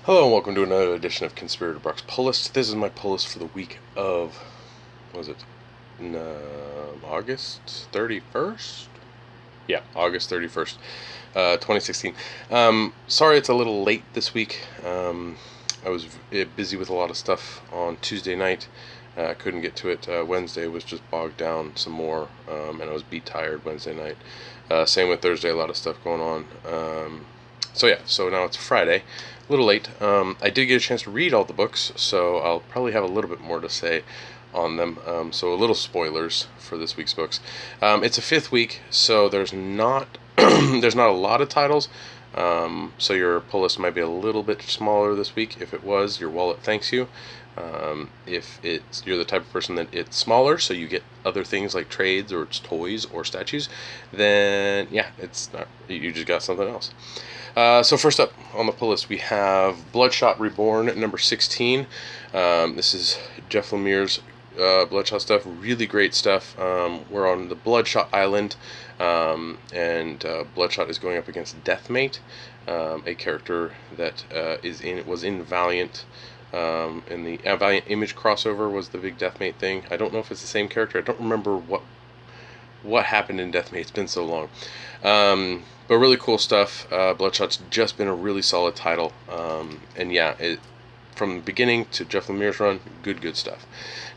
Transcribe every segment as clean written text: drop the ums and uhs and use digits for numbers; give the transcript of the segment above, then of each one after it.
Hello and welcome to another edition of Conspirator Brock's Pull List. This is my pull list for the week of, what was it, August 31st? Yeah, August 31st, 2016. Sorry it's a little late this week. I was busy with a lot of stuff on Tuesday night. Couldn't get to it. Wednesday was just bogged down some more, and I was beat tired Wednesday night. Same with Thursday, a lot of stuff going on. So now it's Friday, a little late. I did get a chance to read all the books, so I'll probably have a little bit more to say on them. So a little spoilers for this week's books. It's a fifth week, so there's not there's not a lot of titles. So your pull list might be a little bit smaller this week. If it was, your wallet thanks you. If you're the type of person that it's smaller, so you get other things like trades or it's toys or statues, then yeah, it's not. You just got something else. So first up on the pull list, we have Bloodshot Reborn, number 16. This is Jeff Lemire's Bloodshot stuff. Really great stuff. We're on the Bloodshot Island, and Bloodshot is going up against Deathmate, a character that was in Valiant. In the Valiant Image crossover was the big Deathmate thing. I don't know if it's the same character. I don't remember what happened in Deathmate. It's been so long. But really cool stuff. Bloodshot's just been a really solid title. And yeah, from the beginning to Jeff Lemire's run, good stuff.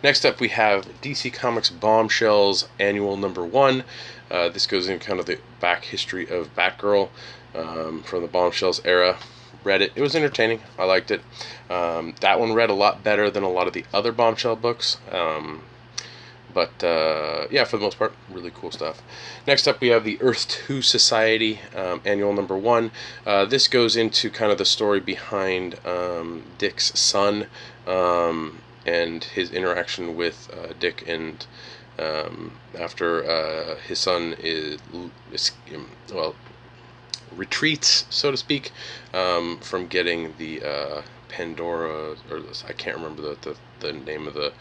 Next up, we have DC Comics Bombshells Annual Number 1. This goes in kind of the back history of Batgirl from the Bombshells era. Read it. It was entertaining. I liked it. That one read a lot better than a lot of the other Bombshell books. But yeah, for the most part, really cool stuff. Next up, we have the Earth 2 Society, Annual Number 1. This goes into kind of the story behind Dick's son and his interaction with Dick, and after his son retreats, so to speak, from getting the Pandora, or I can't remember the name of the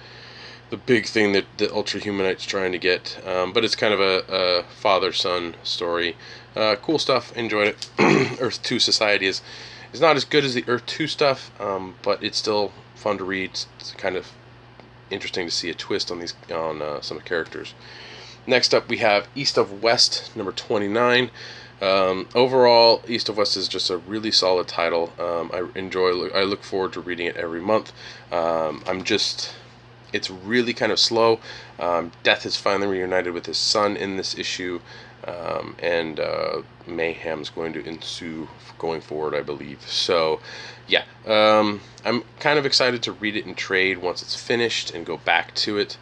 big thing that the Ultra Humanite's trying to get, but it's kind of a father-son story. Cool stuff. Enjoyed it. Earth 2 Society is not as good as the Earth 2 stuff, but it's still fun to read. It's kind of interesting to see a twist on some characters. Next up, we have East of West, number 29. Overall, East of West is just a really solid title. I look forward to reading it every month. It's really kind of slow. Death is finally reunited with his son in this issue, and mayhem's going to ensue going forward, I believe. So, yeah, I'm kind of excited to read it in trade once it's finished and go back to it.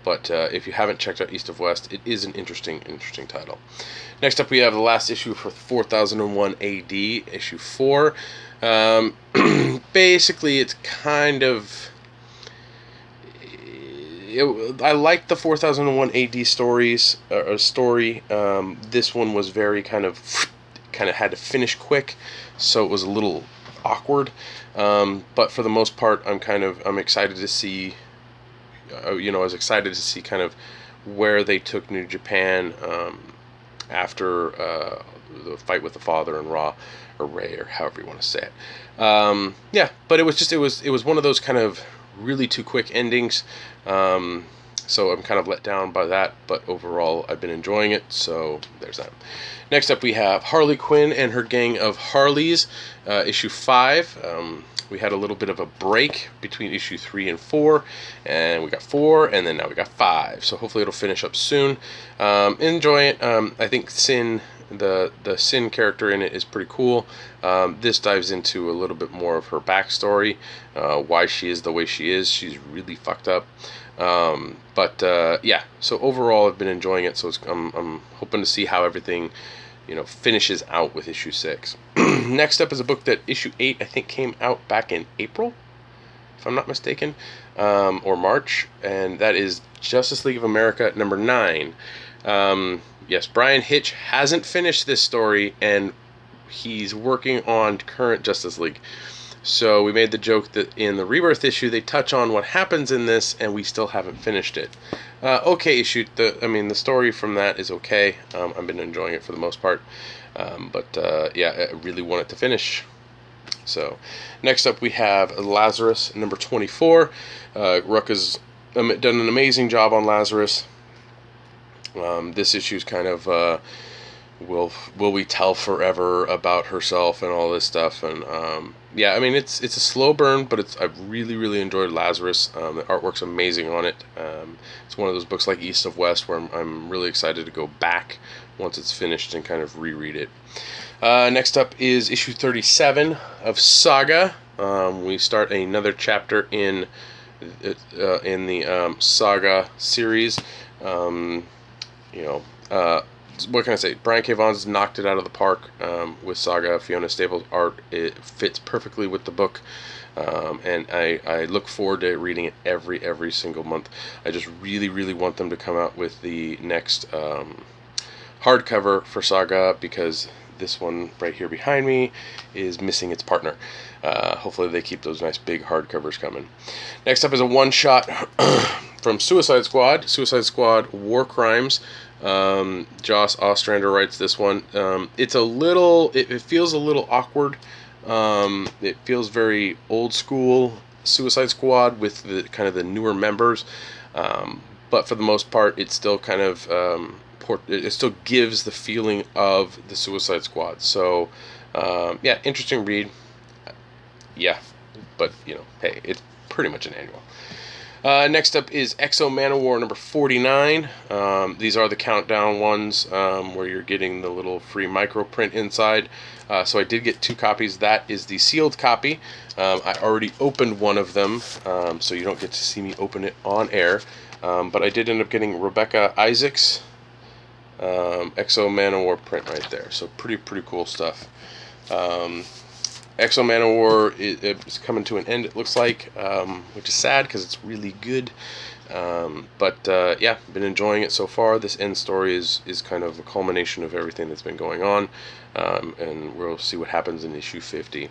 But if you haven't checked out East of West, it is an interesting title. Next up, we have the last issue for 4001 AD, issue 4. Basically, it's kind of... I liked the 4001 AD story. This one was very kind of had to finish quick, so it was a little awkward. But for the most part, I'm excited to see. I was excited to see kind of where they took New Japan after the fight with the father and Ra, or Ray, or however you want to say it. Yeah, but it was one of those kind of really too quick endings. So I'm kind of let down by that, but overall I've been enjoying it, so there's that. Next up, we have Harley Quinn and Her Gang of Harleys, issue 5. We had a little bit of a break between issue 3 and 4, and we got 4, and then now we got 5. So hopefully it'll finish up soon. Enjoy it. I think the Sin character in it is pretty cool. This dives into a little bit more of her backstory, why she is the way she is. She's really fucked up. Yeah. So overall, I've been enjoying it. So I'm hoping to see how everything finishes out with issue 6. Next up is a book that issue 8 I think came out back in April, if I'm not mistaken, or March, and that is Justice League of America number 9. Yes, Brian Hitch hasn't finished this story, and he's working on current Justice League. So we made the joke that in the Rebirth issue they touch on what happens in this, and we still haven't finished it. Okay issue. The story from that is okay. I've been enjoying it for the most part. Yeah, I really want it to finish. So, next up we have Lazarus, number 24. Ruck has done an amazing job on Lazarus. This issue's kind of will we tell forever about herself and all this stuff, and yeah, I mean it's a slow burn, but I've really enjoyed Lazarus. The artwork's amazing on it. It's one of those books like East of West where I'm really excited to go back once it's finished and kind of reread it. Next up is issue 37 of Saga. We start another chapter in the Saga series. What can I say? Brian K. Vaughan's knocked it out of the park with Saga. Fiona Staples' art, it fits perfectly with the book, and I look forward to reading it every single month. I just really want them to come out with the next hardcover for Saga, because this one right here behind me is missing its partner. Hopefully they keep those nice big hardcovers coming. Next up is a one-shot from Suicide Squad War Crimes. Joss Ostrander writes this one. It feels a little awkward. It feels very old school Suicide Squad with the kind of the newer members. But for the most part, it's still kind of it still gives the feeling of the Suicide Squad. So yeah, interesting read. Yeah, but hey, it's pretty much an annual. Next up is Exo Manowar number 49. These are the countdown ones where you're getting the little free microprint inside. So I did get 2 copies. That is the sealed copy. I already opened one of them, so you don't get to see me open it on air. But I did end up getting Rebecca Isaacs' Exo Manowar print right there. So pretty cool stuff. Exo Manowar is coming to an end, it looks like, which is sad because it's really good. But yeah, been enjoying it so far. This end story is kind of a culmination of everything that's been going on, and we'll see what happens in issue 50.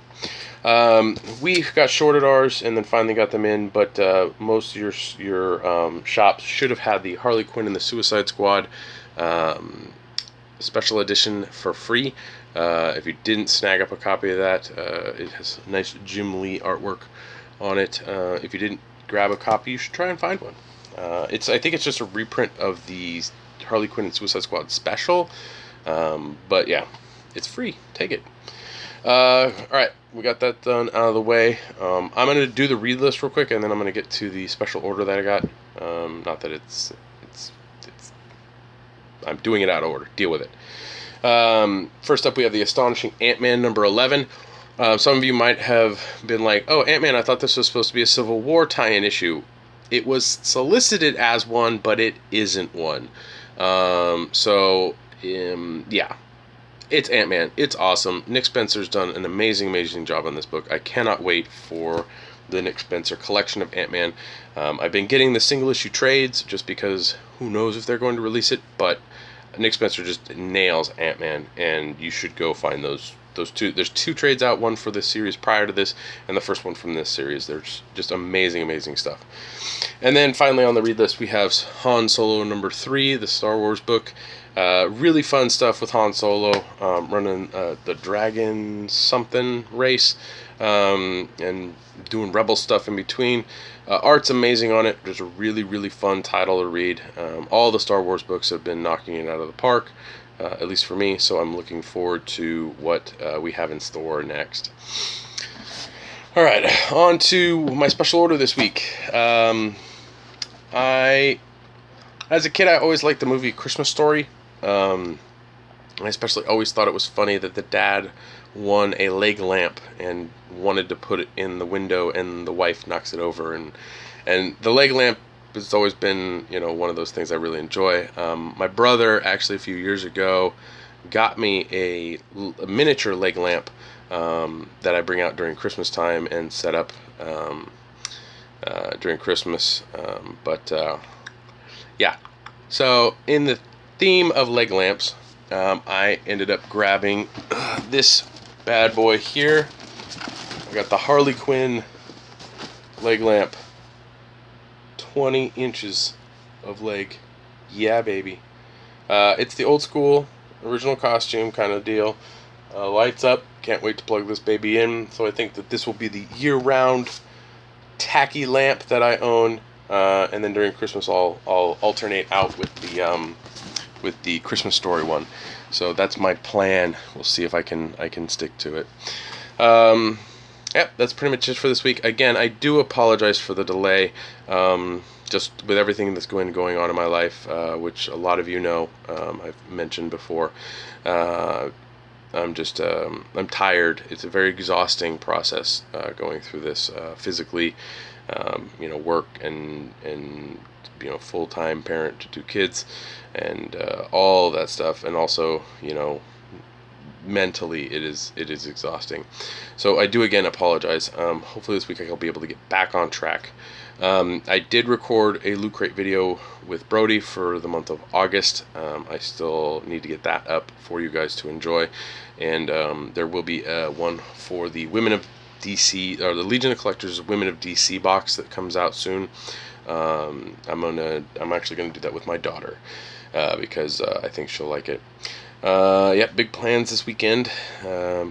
We got shorted ours and then finally got them in, but most of your shops should have had the Harley Quinn and the Suicide Squad special edition for free. If you didn't snag up a copy of that, it has nice Jim Lee artwork on it. If you didn't grab a copy, you should try and find one. I think it's just a reprint of the Harley Quinn and Suicide Squad special. But yeah, it's free. Take it. Alright, we got that done out of the way. I'm going to do the read list real quick, and then I'm going to get to the special order that I got. Not that it's I'm doing it out of order. Deal with it. First up, we have the Astonishing Ant-Man number 11. Some of you might have been like, oh, Ant-Man, I thought this was supposed to be a Civil War tie-in issue. It was solicited as one, but it isn't one. Yeah, it's Ant-Man. It's awesome. Nick Spencer's done an amazing job on this book. I cannot wait for the Nick Spencer collection of Ant-Man. I've been getting the single-issue trades just because who knows if they're going to release it, but Nick Spencer just nails Ant-Man, and you should go find those 2. There's 2 trades out, one for the series prior to this, and the first one from this series. There's just amazing stuff. And then finally on the read list, we have Han Solo number 3, the Star Wars book. Really fun stuff with Han Solo, running the Dragon something race, and doing Rebel stuff in between. Art's amazing on it. There's a really fun title to read. All the Star Wars books have been knocking it out of the park, at least for me, so I'm looking forward to what we have in store next. Alright, on to my special order this week. As a kid, I always liked the movie Christmas Story. I especially always thought it was funny that the dad won a leg lamp and wanted to put it in the window, and the wife knocks it over, and the leg lamp has always been one of those things I really enjoy. My brother actually a few years ago got me a miniature leg lamp that I bring out during Christmas time and set up during Christmas. Yeah, so in the theme of leg lamps, I ended up grabbing this bad boy here. I got the Harley Quinn leg lamp, 20 inches of leg. Yeah, baby. It's the old school original costume kind of deal. lights up. Can't wait to plug this baby in. So I think that this will be the year-round tacky lamp that I own. And then during Christmas, I'll alternate out with the Christmas Story one. So that's my plan. We'll see if I can stick to it. Yep, that's pretty much it for this week. Again, I do apologize for the delay. Just with everything that's going on in my life, which a lot of you know, I've mentioned before. I'm tired. It's a very exhausting process going through this physically. Work and full-time parent to 2 kids, and all that stuff, and also mentally it is exhausting. So I do again apologize. Hopefully this week I'll be able to get back on track. I did record a Loot Crate video with Brody for the month of August. I still need to get that up for you guys to enjoy, and there will be one for the Women of DC, or the Legion of Collectors Women of DC box that comes out soon. I'm actually gonna do that with my daughter because I think she'll like it. Big plans this weekend.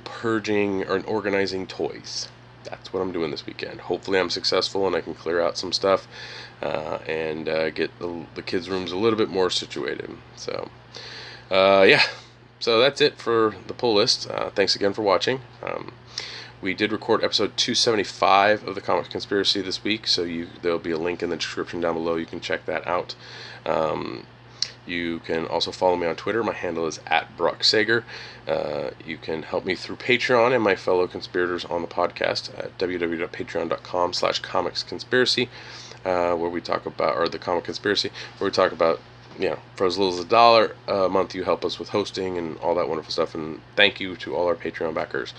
Purging or organizing toys. That's what I'm doing this weekend. Hopefully I'm successful and I can clear out some stuff and get the kids' rooms a little bit more situated. So, So that's it for the pull list. Thanks again for watching. We did record episode 275 of the Comics Conspiracy this week, so there'll be a link in the description down below. You can check that out. You can also follow me on Twitter. My handle is @BrockSager. You can help me through Patreon and my fellow conspirators on the podcast at www.patreon.com/comicsconspiracy, where we talk about, or the Comic Conspiracy, where we talk about, for as little as $1 a month, you help us with hosting and all that wonderful stuff. And thank you to all our Patreon backers.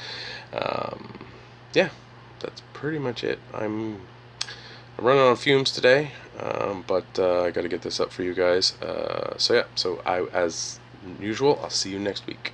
That's pretty much it. I'm running on fumes today, but I got to get this up for you guys. So as usual, I'll see you next week.